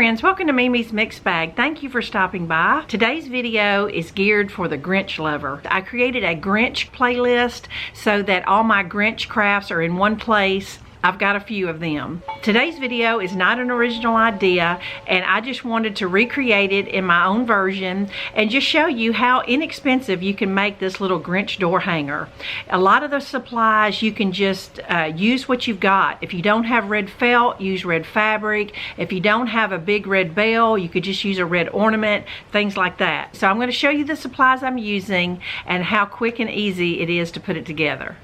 friends, welcome to Mimi's Mixed Bag. Thank you for stopping by. Today's video is geared for the Grinch lover. I created a Grinch playlist so that all my Grinch crafts are in one place. I've got a few of them. Today's video is not an original idea, and I just wanted to recreate it in my own version and just show you how inexpensive you can make this little Grinch door hanger. A lot of the supplies you can just use what you've got. If you don't have red felt, use red fabric. If you don't have a big red bell, you could just use a red ornament, things like that. So I'm going to show you the supplies I'm using and how quick and easy it is to put it together.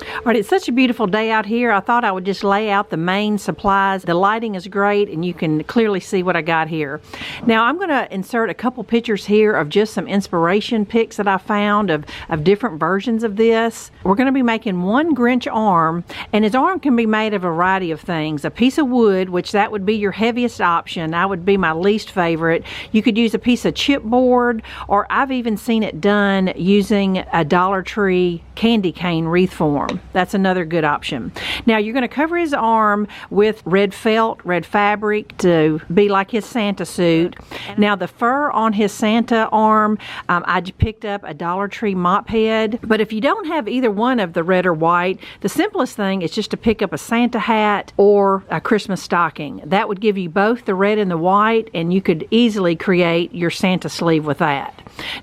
All right, it's such a beautiful day out here. I thought I would just lay out the main supplies. The lighting is great and you can clearly see what I got here. Now I'm going to insert a couple pictures here of just some inspiration pics that I found of different versions of this. We're going to be making one Grinch arm, and his arm can be made of a variety of things. A piece of wood, which that would be your heaviest option. That would be my least favorite. You could use a piece of chipboard, or I've even seen it done using a Dollar Tree candy cane wreath form. That's another good option. Now you're going to cover his arm with red felt, red fabric to be like his Santa suit. Now the fur on his Santa arm, I picked up a Dollar Tree mop head. But if you don't have either one of the red or white, the simplest thing is just to pick up a Santa hat or a Christmas stocking. That would give you both the red and the white, and you could easily create your Santa sleeve with that.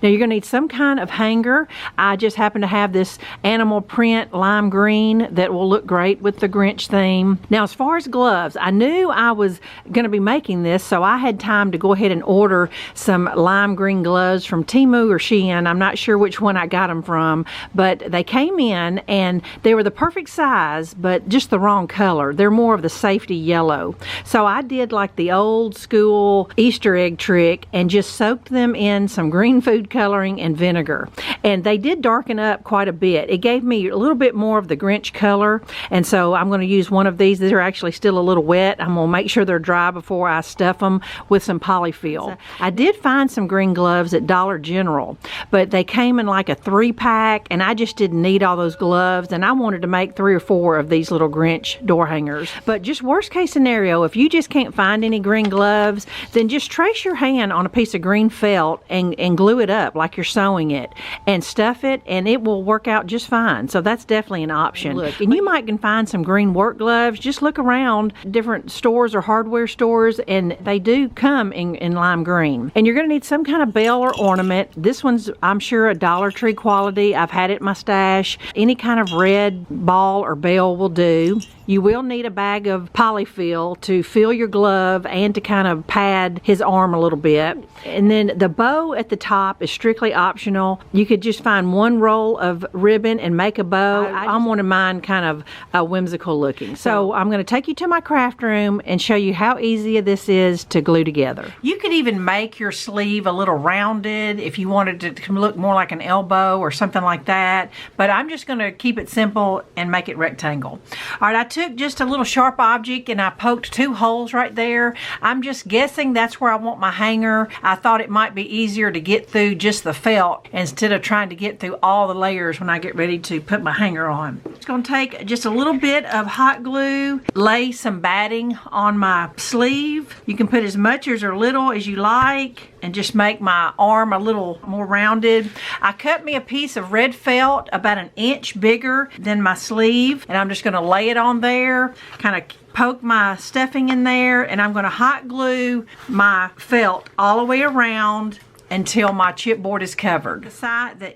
Now you're going to need some kind of hanger. I just happen to have this animal print lime green that will look great with the Grinch theme. Now as far as gloves, I knew I was going to be making this, so I had time to go ahead and order some lime green gloves from Temu or Shein. I'm not sure which one I got them from, but they came in and they were the perfect size, but just the wrong color. They're more of the safety yellow. So I did like the old school Easter egg trick and just soaked them in some green food coloring and vinegar. And they did darken up quite a bit. It gave me a little bit more of the Grinch color, and so I'm going to use one of these. These are actually still a little wet. I'm going to make sure they're dry before I stuff them with some polyfill. So I did find some green gloves at Dollar General, but they came in like a 3-pack, and I just didn't need all those gloves, and I wanted to make 3 or 4 of these little Grinch door hangers. But just worst case scenario, if you just can't find any green gloves, then just trace your hand on a piece of green felt and glue it up like you're sewing it and stuff it, and it will work out just fine. So that's definitely an option. Look, and you might can find some green work gloves. Just look around different stores or hardware stores, and they do come in lime green. And you're going to need some kind of bell or ornament. This one's, I'm sure, a Dollar Tree quality. I've had it in my stash. Any kind of red ball or bell will do. You will need a bag of polyfill to fill your glove and to kind of pad his arm a little bit. And then the bow at the top is strictly optional. You could just find one roll of ribbon and make a bow. I wanted mine kind of whimsical looking. So I'm going to take you to my craft room and show you how easy this is to glue together. You could even make your sleeve a little rounded if you wanted it to look more like an elbow or something like that. But I'm just going to keep it simple and make it rectangle. All right, I took just a little sharp object and I poked 2 holes right there. I'm just guessing that's where I want my hanger. I thought it might be easier to get through just the felt instead of trying to get through all the layers when I get ready to put my hanger on. It's going to take just a little bit of hot glue, lay some batting on my sleeve. You can put as much or little as you like and just make my arm a little more rounded. I cut me a piece of red felt about 1 inch bigger than my sleeve, and I'm just going to lay it on there, kind of poke my stuffing in there, and I'm going to hot glue my felt all the way around until my chipboard is covered.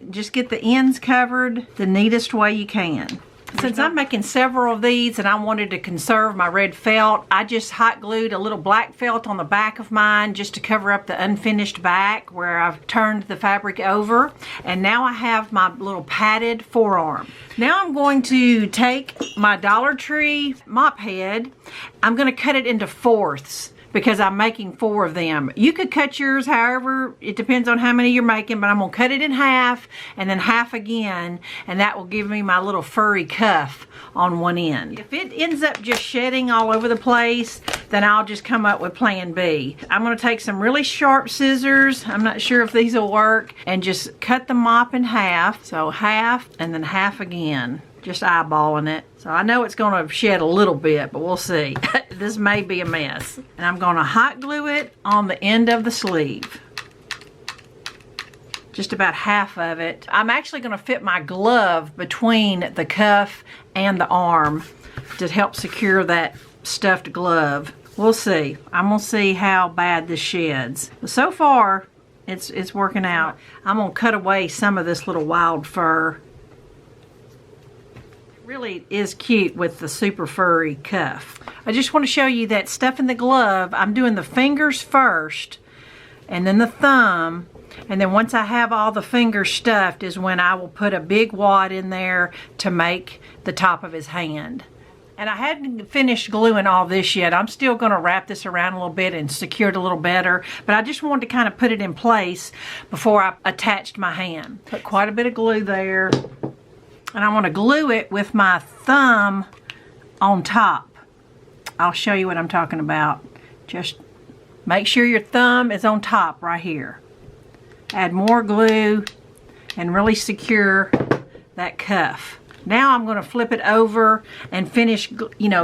Just get the ends covered the neatest way you can. Since I'm making several of these and I wanted to conserve my red felt, I just hot glued a little black felt on the back of mine just to cover up the unfinished back where I've turned the fabric over. And now I have my little padded forearm. Now I'm going to take my Dollar Tree mop head. I'm going to cut it into 4ths, because I'm making 4 of them. You could cut yours however, it depends on how many you're making, but I'm gonna cut it in half and then half again, and that will give me my little furry cuff on one end. If it ends up just shedding all over the place, then I'll just come up with plan B. I'm gonna take some really sharp scissors, I'm not sure if these will work, and just cut the mop in half. So half and then half again. just eyeballing it. So I know it's going to shed a little bit, but we'll see. This may be a mess. And I'm going to hot glue it on the end of the sleeve. Just about half of it. I'm actually going to fit my glove between the cuff and the arm to help secure that stuffed glove. We'll see. I'm going to see how bad this sheds. But so far, it's working out. I'm going to cut away some of this little wild fur. Really is cute with the super furry cuff. I just want to show you that stuffing the glove, I'm doing the fingers first and then the thumb, and then once I have all the fingers stuffed is when I will put a big wad in there to make the top of his hand. And I hadn't finished gluing all this yet. I'm still going to wrap this around a little bit and secure it a little better, but I just wanted to kind of put it in place before I attached my hand. Put quite a bit of glue there. And I want to glue it with my thumb on top. I'll show you what I'm talking about. Just make sure your thumb is on top right here. Add more glue and really secure that cuff. Now I'm going to flip it over and finish,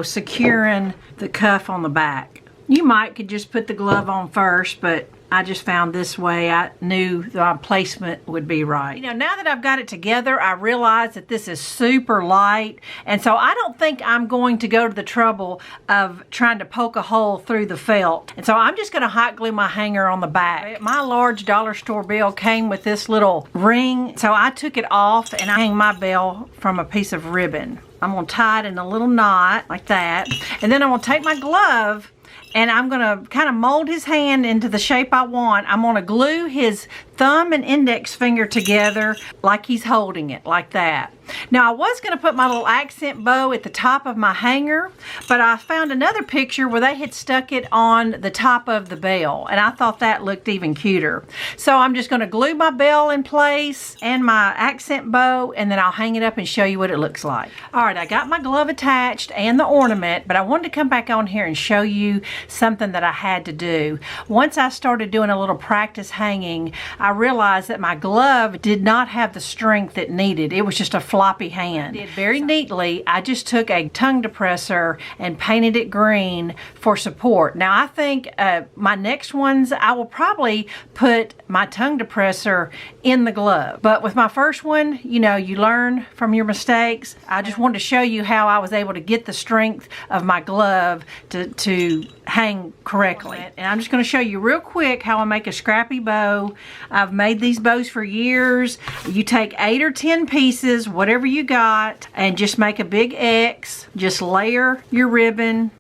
securing the cuff on the back. You could just put the glove on first, but I just found this way. I knew the placement would be right. Now that I've got it together, I realize that this is super light. And so I don't think I'm going to go to the trouble of trying to poke a hole through the felt. And so I'm just going to hot glue my hanger on the back. My large dollar store bell came with this little ring. So I took it off and I hang my bell from a piece of ribbon. I'm going to tie it in a little knot like that. And then I'm going to take my glove and I'm going to kind of mold his hand into the shape I want. I'm going to glue his thumb and index finger together like he's holding it, like that. Now I was going to put my little accent bow at the top of my hanger, but I found another picture where they had stuck it on the top of the bell, and I thought that looked even cuter. So I'm just going to glue my bell in place and my accent bow, and then I'll hang it up and show you what it looks like. Alright, I got my glove attached and the ornament, but I wanted to come back on here and show you something that I had to do. Once I started doing a little practice hanging, I realized that my glove did not have the strength it needed. It was just a floppy hand. I did very neatly. I just took a tongue depressor and painted it green for support. Now I think my next ones, I will probably put my tongue depressor in the glove. But with my first one, you learn from your mistakes. I just wanted to show you how I was able to get the strength of my glove to hang correctly. And I'm just going to show you real quick how I make a scrappy bow. I've made these bows for years. You take 8 or 10 pieces, whatever you got, and just make a big X. Just layer your ribbon.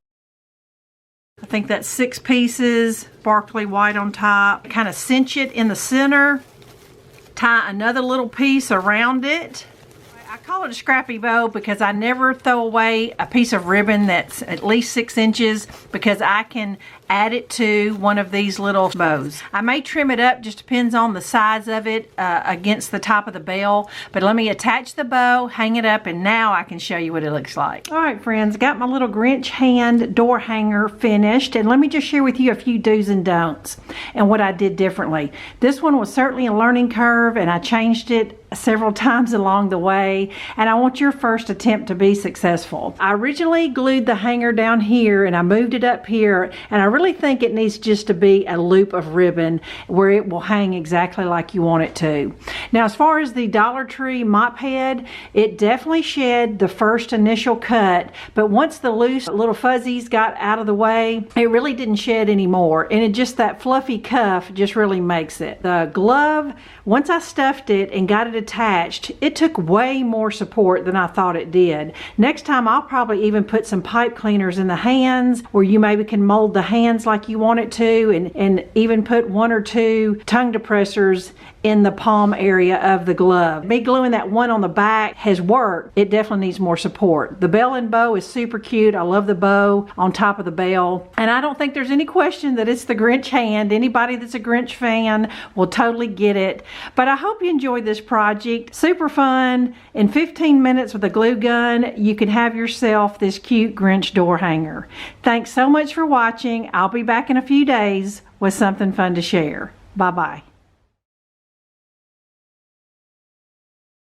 I think that's 6 pieces, sparkly white on top. Kind of cinch it in the center. Tie another little piece around it. I call it a scrappy bow because I never throw away a piece of ribbon that's at least 6 inches because I can add it to one of these little bows. I may trim it up, just depends on the size of it against the top of the bell. But let me attach the bow, hang it up, and now I can show you what it looks like. All right, friends, got my little Grinch hand door hanger finished, and let me just share with you a few do's and don'ts and what I did differently. This one was certainly a learning curve, and I changed it several times along the way, and I want your first attempt to be successful. I originally glued the hanger down here and I moved it up here, and I really think it needs just to be a loop of ribbon where it will hang exactly like you want it to. Now, as far as the Dollar Tree mop head, it definitely shed the first initial cut, but once the loose little fuzzies got out of the way, it really didn't shed anymore, and it just, that fluffy cuff just really makes it. The glove, once I stuffed it and got it attached, it took way more support than I thought it did. Next time I'll probably even put some pipe cleaners in the hands where you maybe can mold the hands like you want it to, and even put 1 or 2 tongue depressors in the palm area of the glove. Me gluing that one on the back has worked. It definitely needs more support. The bell and bow is super cute. I love the bow on top of the bell, and I don't think there's any question that it's the Grinch hand. Anybody that's a Grinch fan will totally get it. But I hope you enjoyed this project. Super fun. In 15 minutes with a glue gun, you can have yourself this cute Grinch door hanger. Thanks so much for watching. I'll be back in a few days with something fun to share. Bye-bye.